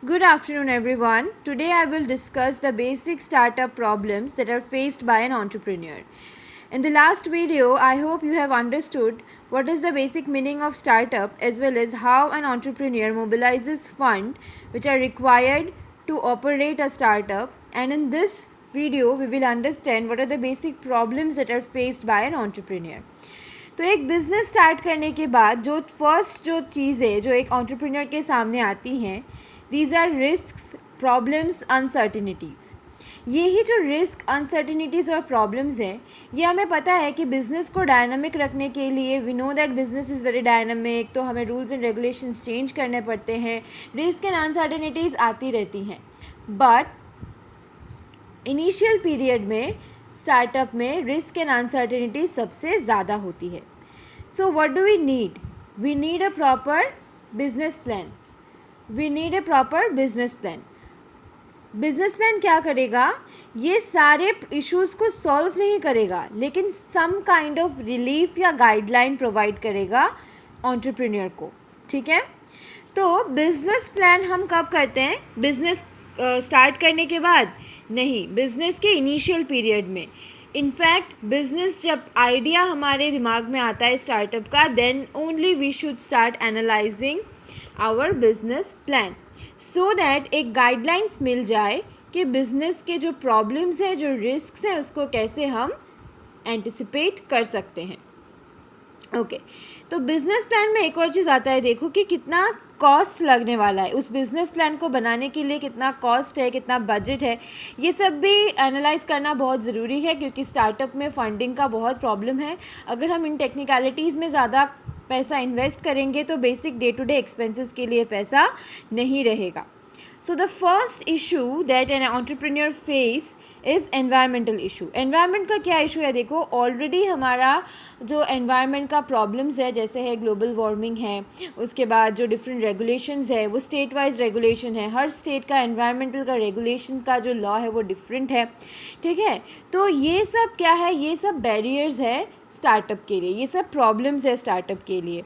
Good afternoon, everyone. Today I will discuss the basic startup problems that are faced by an entrepreneur. In the last video, I hope you have understood what is the basic meaning of startup as well as how an entrepreneur mobilizes funds which are required to operate a startup. And in this video, we will understand what are the basic problems that are faced by an entrepreneur. तो एक business start करने के बाद जो चीज़ें जो एक entrepreneur के सामने आती हैं, these are risks, problems, uncertainties. यही जो रिस्क, अनसर्टिनिटीज़ और प्रॉब्लम्स हैं, ये हमें पता है कि बिज़नेस को डायनामिक रखने के लिए we know that business is very dynamic, तो हमें रूल्स एंड रेगुलेशंस चेंज करने पड़ते हैं, रिस्क एंड अनसर्टिनिटीज़ आती रहती हैं. बट इनिशियल पीरियड में स्टार्टअप में रिस्क एंड अनसर्टिनिटी सबसे ज़्यादा होती है. So what do we need? We need a proper business plan. Business plan क्या करेगा? ये सारे इश्यूज़ को सॉल्व नहीं करेगा, लेकिन सम काइंड ऑफ रिलीफ या गाइडलाइन प्रोवाइड करेगा एंटरप्रेन्योर को. ठीक है, तो बिजनेस प्लान हम कब करते हैं? बिजनेस स्टार्ट करने के बाद नहीं, बिज़नेस के इनिशियल पीरियड में. इनफैक्ट बिज़नेस जब आइडिया हमारे दिमाग में आता है स्टार्टअप का, then only we should start analysing our business plan so that एक गाइडलाइंस मिल जाए कि बिज़नेस के जो प्रॉब्लम्स हैं, जो रिस्क्स हैं, उसको कैसे हम एंटिसिपेट कर सकते हैं. ओके, तो बिज़नेस प्लान में एक और चीज़ आता है, देखो कि कितना कॉस्ट लगने वाला है. उस बिज़नेस प्लान को बनाने के लिए कितना कॉस्ट है, कितना बजट है, ये सब भी एनालाइज करना बहुत ज़रूरी है, क्योंकि स्टार्टअप में फंडिंग का बहुत प्रॉब्लम है. अगर हम इन टेक्निकलिटीज़ में ज़्यादा पैसा इन्वेस्ट करेंगे तो basic day to day expenses के लिए पैसा नहीं रहेगा. So the first issue that an entrepreneur face is environmental issue. Environment का क्या इशू है? देखो, ऑलरेडी हमारा जो एनवायरनमेंट का प्रॉब्लम्स है, जैसे है ग्लोबल वार्मिंग है, उसके बाद जो डिफरेंट रेगुलेशंस है वो स्टेट वाइज रेगुलेशन है. हर स्टेट का एनवायरमेंटल का रेगुलेशन का जो लॉ है वो डिफरेंट है. ठीक है, तो ये सब क्या है? ये सब बैरियर्स है स्टार्टअप के लिए, ये सब प्रॉब्लम्स है स्टार्टअप के लिए.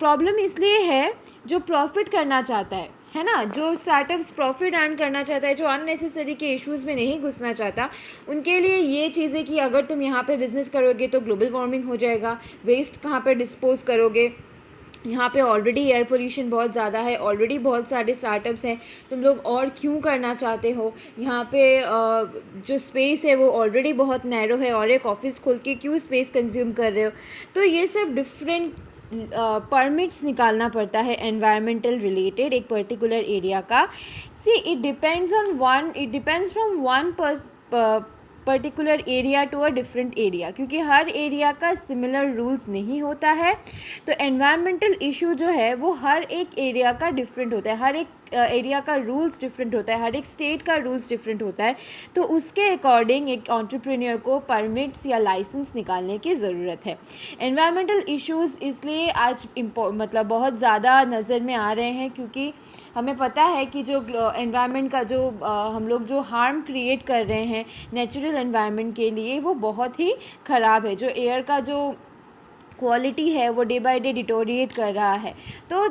प्रॉब्लम इसलिए है जो प्रॉफिट करना चाहता है ना, जो स्टार्टअप्स प्रॉफिट अर्न करना चाहता है, जो अननेसेसरी के इश्यूज़ में नहीं घुसना चाहता, उनके लिए ये चीज़ें कि अगर तुम यहाँ पे बिज़नेस करोगे तो ग्लोबल वार्मिंग हो जाएगा, वेस्ट कहाँ पे डिस्पोज करोगे, यहाँ पे ऑलरेडी एयर पोल्यूशन बहुत ज़्यादा है, ऑलरेडी बहुत सारे स्टार्टअप्स हैं, तुम लोग और क्यों करना चाहते हो, यहाँ पे जो स्पेस है वो ऑलरेडी बहुत नैरो है, और एक ऑफिस खोल के क्यों स्पेस कंज्यूम कर रहे हो. तो ये सब डिफरेंट परमिट्स निकालना पड़ता है एनवायरमेंटल रिलेटेड एक पर्टिकुलर एरिया का. See it depends from one particular area to a different area, क्योंकि हर एरिया का सिमिलर रूल्स नहीं होता है. तो एनवायरमेंटल इशू जो है वो हर एक एरिया का डिफरेंट होता है, हर एक एरिया का रूल्स डिफरेंट होता है, हर एक स्टेट का रूल्स डिफरेंट होता है. तो उसके अकॉर्डिंग एक एंटरप्रेन्योर को परमिट्स या लाइसेंस निकालने की ज़रूरत है. एनवायरमेंटल इश्यूज़ इसलिए आज मतलब बहुत ज़्यादा नज़र में आ रहे हैं, क्योंकि हमें पता है कि जो एनवायरनमेंट का जो हम लोग जो हार्म क्रिएट कर रहे हैं नेचुरल एनवायरनमेंट के लिए, वो बहुत ही ख़राब है. जो एयर का जो क्वालिटी है वो डे बाय डे डिटोरिएट कर रहा है. तो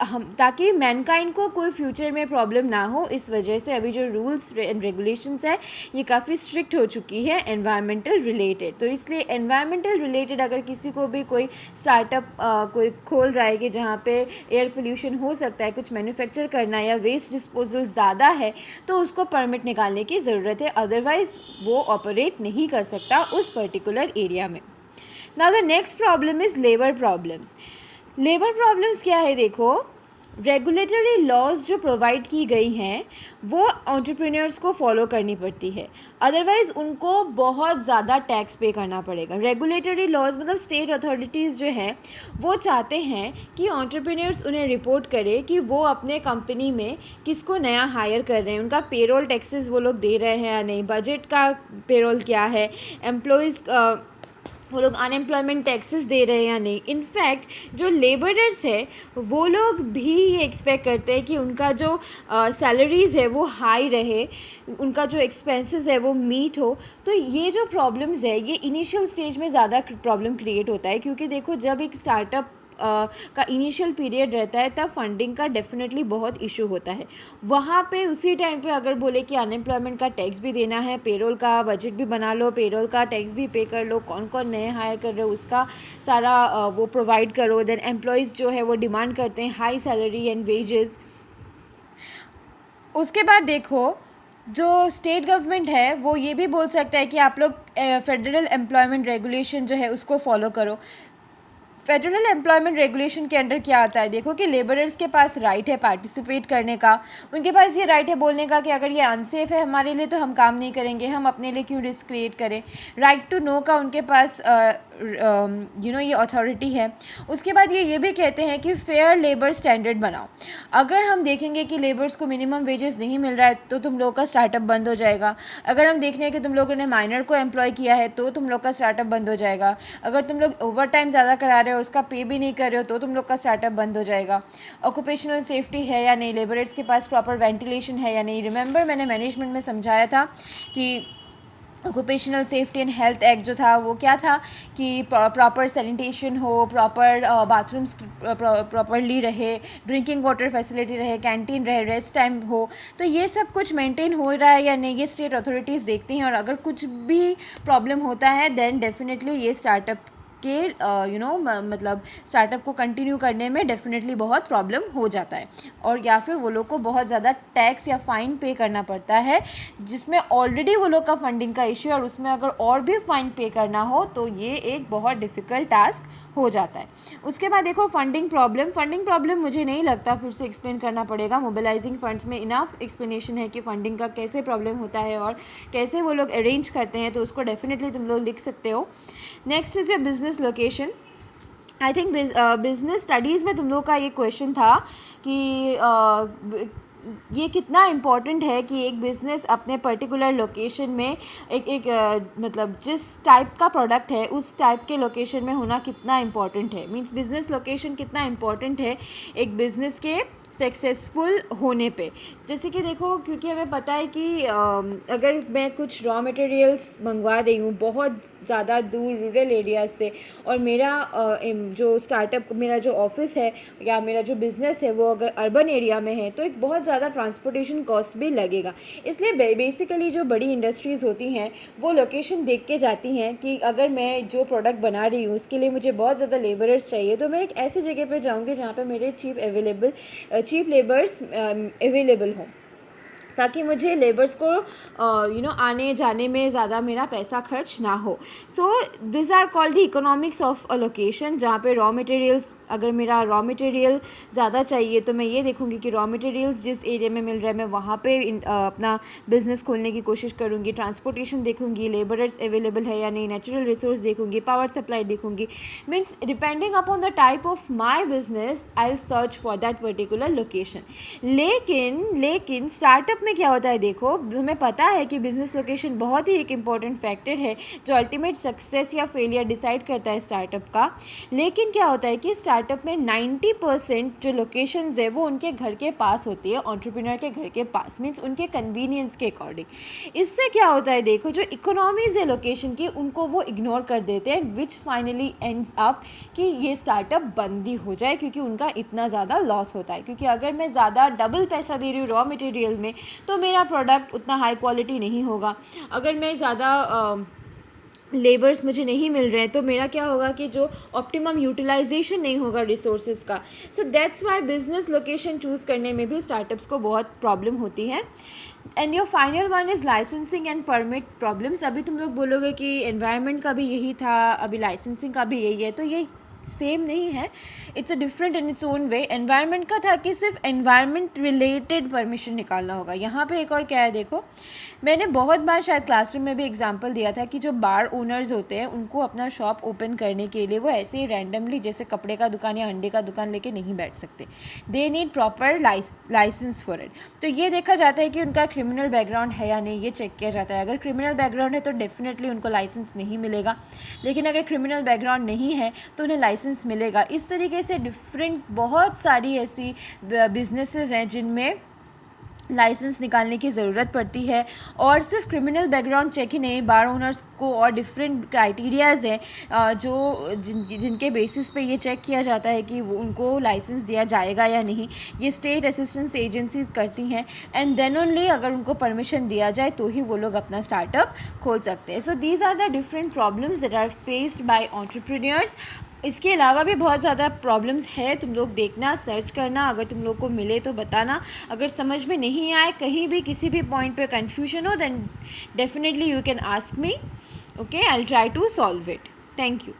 हम ताकि मैनकाइंड को कोई फ्यूचर में प्रॉब्लम ना हो, इस वजह से अभी जो रूल्स एंड रेगुलेशंस है ये काफ़ी स्ट्रिक्ट हो चुकी है एनवायरमेंटल रिलेटेड. तो इसलिए एनवायरमेंटल रिलेटेड अगर किसी को भी कोई स्टार्टअप कोई खोल रहा है कि जहाँ पे एयर पोल्यूशन हो सकता है, कुछ मैन्युफैक्चर करना या वेस्ट डिस्पोजल ज़्यादा है, तो उसको परमिट निकालने की ज़रूरत है, अदरवाइज़ वो ऑपरेट नहीं कर सकता उस पर्टिकुलर एरिया में. Now the next problem is labour problems. Labour problems क्या है? देखो, रेगुलेटरी लॉज जो प्रोवाइड की गई हैं वो एंटरप्रेन्योर्स को फॉलो करनी पड़ती है, अदरवाइज़ उनको बहुत ज़्यादा टैक्स पे करना पड़ेगा. रेगुलेटरी लॉज मतलब स्टेट अथॉरिटीज़ जो हैं वो चाहते हैं कि एंटरप्रेन्योर्स उन्हें रिपोर्ट करें कि वो अपने कंपनी में किसको नया हायर कर रहे हैं, उनका पेरोल टैक्सेस वो लोग दे रहे हैं या नहीं, बजट का पेरोल क्या है, एम्प्लॉयज़ वो लोग अनएम्प्लॉयमेंट टैक्सेस दे रहे हैं या नहीं. इनफैक्ट जो लेबरर्स है वो लोग भी ये एक्सपेक्ट करते हैं कि उनका जो सैलरीज़ है वो हाई रहे, उनका जो एक्सपेंसेस है वो मीट हो. तो ये जो प्रॉब्लम्स है ये इनिशियल स्टेज में ज़्यादा प्रॉब्लम क्रिएट होता है, क्योंकि देखो जब एक स्टार्टअप का इनिशियल पीरियड रहता है, तब फंडिंग का डेफिनेटली बहुत इशू होता है। वहाँ पे उसी टाइम पे अगर बोले कि अनएम्प्लॉयमेंट का टैक्स भी देना है, पेरोल का बजट भी बना लो, पेरोल का टैक्स भी पे कर लो, कौन कौन नए हायर कर रहे हो उसका सारा वो प्रोवाइड करो। देन एम्प्लॉयज़ जो है वो डिमांड करते हैं हाई सैलरी एंड वेजेस। उसके बाद देखो जो स्टेट गवर्नमेंट है वो ये भी बोल सकता है कि आप लोग फेडरल एम्प्लॉयमेंट रेगुलेशन जो है उसको फॉलो करो। फेडरल एम्प्लॉयमेंट रेगुलेशन के अंडर क्या आता है, देखो कि लेबरर्स के पास राइट है पार्टिसिपेट करने का, उनके पास ये राइट है बोलने का कि अगर ये अनसेफ है हमारे लिए तो हम काम नहीं करेंगे, हम अपने लिए क्यों रिस्क क्रिएट करें। राइट टू नो का उनके पास ये अथॉरिटी है। उसके बाद ये भी कहते हैं कि फेयर लेबर स्टैंडर्ड बनाओ। अगर हम देखेंगे कि लेबर्स को मिनिमम वेजेस नहीं मिल रहा है तो तुम लोगों का स्टार्टअप बंद हो जाएगा। अगर हम देख रहे हैं कि तुम लोगों ने माइनर को एम्प्लॉय किया है तो तुम लोग का स्टार्टअप बंद हो जाएगा। अगर तुम लोग ओवर टाइम ज़्यादा करा रहे हो और उसका पे भी नहीं कर रहे हो तो तुम लोग का स्टार्टअप बंद हो जाएगा। ऑक्यूपेशनल सेफ्टी है या नहीं, लेबरर्स के पास प्रॉपर वेंटिलेशन है या नहीं। रिमेंबर मैंने मैनेजमेंट में समझाया था कि occupational safety and health act जो था वो क्या था कि प्रॉपर सैनिटेशन हो, प्रॉपर बाथरूम्स प्रॉपरली रहे, ड्रिंकिंग वाटर फैसिलिटी रहे, कैंटीन रहे, रेस्ट टाइम हो। तो ये सब कुछ मेंटेन हो रहा है या नहीं ये स्टेट अथॉरिटीज़ देखती हैं। और अगर कुछ भी प्रॉब्लम होता है देन डेफिनेटली ये स्टार्टअप के मतलब स्टार्टअप को कंटिन्यू करने में डेफिनेटली बहुत प्रॉब्लम हो जाता है। और या फिर वो लोग को बहुत ज़्यादा टैक्स या फ़ाइन पे करना पड़ता है, जिसमें ऑलरेडी वो लोग का फंडिंग का इश्यू है और उसमें अगर और भी फ़ाइन पे करना हो तो ये एक बहुत डिफ़िकल्ट टास्क हो जाता है। उसके बाद देखो फंडिंग प्रॉब्लम मुझे नहीं लगता फिर से एक्सप्लेन करना पड़ेगा। मोबिलाइजिंग फंड्स में इनफ एक्सप्लेनेशन है कि फंडिंग का कैसे प्रॉब्लम होता है और कैसे वो लोग अरेंज करते हैं, तो उसको डेफिनेटली तुम लोग लिख सकते हो। Next is your business location. I think business studies में तुम लोग का ये क्वेश्चन था कि ये कितना इम्पॉर्टेंट है कि एक बिज़नेस अपने पर्टिकुलर लोकेशन में मतलब जिस टाइप का प्रोडक्ट है उस टाइप के लोकेशन में होना कितना इम्पॉर्टेंट है। मींस बिज़नेस लोकेशन कितना इम्पॉर्टेंट है एक बिज़नेस के सक्सेसफुल होने पे। जैसे कि देखो क्योंकि हमें पता है कि अगर मैं कुछ रॉ मटेरियल्स मंगवा रही हूँ बहुत ज़्यादा दूर रूरल एरिया से और मेरा जो स्टार्टअप मेरा जो ऑफिस है या मेरा जो बिज़नेस है वो अगर अर्बन एरिया में है तो एक बहुत ज़्यादा ट्रांसपोर्टेशन कॉस्ट भी लगेगा। इसलिए बेसिकली जो बड़ी इंडस्ट्रीज़ होती हैं वो लोकेशन देख के जाती हैं कि अगर मैं जो प्रोडक्ट बना रही हूँ उसके लिए मुझे बहुत ज़्यादा लेबरर्स चाहिए तो मैं एक ऐसी जगह पर जाऊँगी जहाँ पर मेरे चीप लेबर्स अवेलेबल हों, ताकि मुझे लेबर्स को आने जाने में ज़्यादा मेरा पैसा खर्च ना हो। So this are called the economics of a location, जहाँ पे रॉ मटेरियल्स अगर मेरा रॉ मटेरियल ज़्यादा चाहिए तो मैं ये देखूँगी कि रॉ मटेरियल्स जिस एरिया में मिल रहा है मैं वहाँ पे अपना बिज़नेस खोलने की कोशिश करूँगी। ट्रांसपोर्टेशन देखूँगी, लेबरर्स अवेलेबल है या नहीं, नेचुरल रिसोर्स देखूँगी, पावर सप्लाई देखूँगी। Means depending upon the type of my business I will search for that particular location. लेकिन स्टार्टअप में क्या होता है, देखो हमें पता है कि बिज़नेस लोकेशन बहुत ही एक इम्पॉर्टेंट फैक्टर है जो अल्टीमेट सक्सेस या फेलियर डिसाइड करता है स्टार्टअप का। लेकिन क्या होता है कि स्टार्टअप में 90% जो लोकेशंस है वो उनके घर के पास होती है, एंटरप्रेन्योर के घर के पास, मीन्स उनके कन्वीनियंस के अकॉर्डिंग। इससे क्या होता है, देखो जो इकोनॉमीज़ है लोकेशन की उनको वो इग्नोर कर देते हैं, विच फाइनली एंड्स अप कि ये स्टार्टअप बंद ही हो जाए क्योंकि उनका इतना ज़्यादा लॉस होता है। क्योंकि अगर मैं ज़्यादा डबल पैसा दे रही हूँ रॉ मटेरियल में तो मेरा प्रोडक्ट उतना हाई क्वालिटी नहीं होगा। अगर मैं ज़्यादा लेबर्स मुझे नहीं मिल रहे हैं तो मेरा क्या होगा कि जो ऑप्टिमम यूटिलाइजेशन नहीं होगा रिसोर्सेज का। So that's why business location choose करने में भी स्टार्टअप्स को बहुत प्रॉब्लम होती है। And your final one is licensing and permit problems. अभी तुम लोग बोलोगे कि एनवायरनमेंट का भी यही था, अभी लाइसेंसिंग का भी यही है, तो ये सेम नहीं है, it's a different in its own way. Environment का था कि सिर्फ एनवायरनमेंट रिलेटेड परमिशन निकालना होगा। यहाँ पे एक और क्या है, देखो मैंने बहुत बार शायद क्लासरूम में भी एग्जांपल दिया था कि जो बार ओनर्स होते हैं उनको अपना शॉप ओपन करने के लिए वो ऐसे ही रैंडमली जैसे कपड़े का दुकान या अंडे का दुकान लेके नहीं बैठ सकते, they need proper licence for it. तो ये देखा जाता है कि उनका क्रिमिनल बैकग्राउंड है या नहीं, ये चेक किया जाता है। अगर क्रिमिनल बैकग्राउंड है तो डेफिनेटली उनको लाइसेंस नहीं मिलेगा, लेकिन अगर क्रिमिनल बैकग्राउंड नहीं है तो उन्हें लाइसेंस मिलेगा। इस तरीके से डिफरेंट बहुत सारी ऐसी बिजनेसेस हैं जिनमें लाइसेंस निकालने की ज़रूरत पड़ती है। और सिर्फ क्रिमिनल बैकग्राउंड चेक ही नहीं, बार ओनर्स को और डिफरेंट क्राइटेरियाज़ हैं जिनके बेसिस पे ये चेक किया जाता है कि वो उनको लाइसेंस दिया जाएगा या नहीं। ये स्टेट असिस्टेंस एजेंसीज करती हैं, एंड देन ओनली अगर उनको परमिशन दिया जाए तो ही वो लोग अपना स्टार्टअप खोल सकते हैं। So these are the different problems that are faced by entrepreneurs. इसके अलावा भी बहुत ज़्यादा प्रॉब्लम्स है, तुम लोग देखना, सर्च करना, अगर तुम लोग को मिले तो बताना। अगर समझ में नहीं आए, कहीं भी किसी भी पॉइंट पे कन्फ्यूजन हो, then definitely you can ask me, okay, I will try to solve it. Thank you.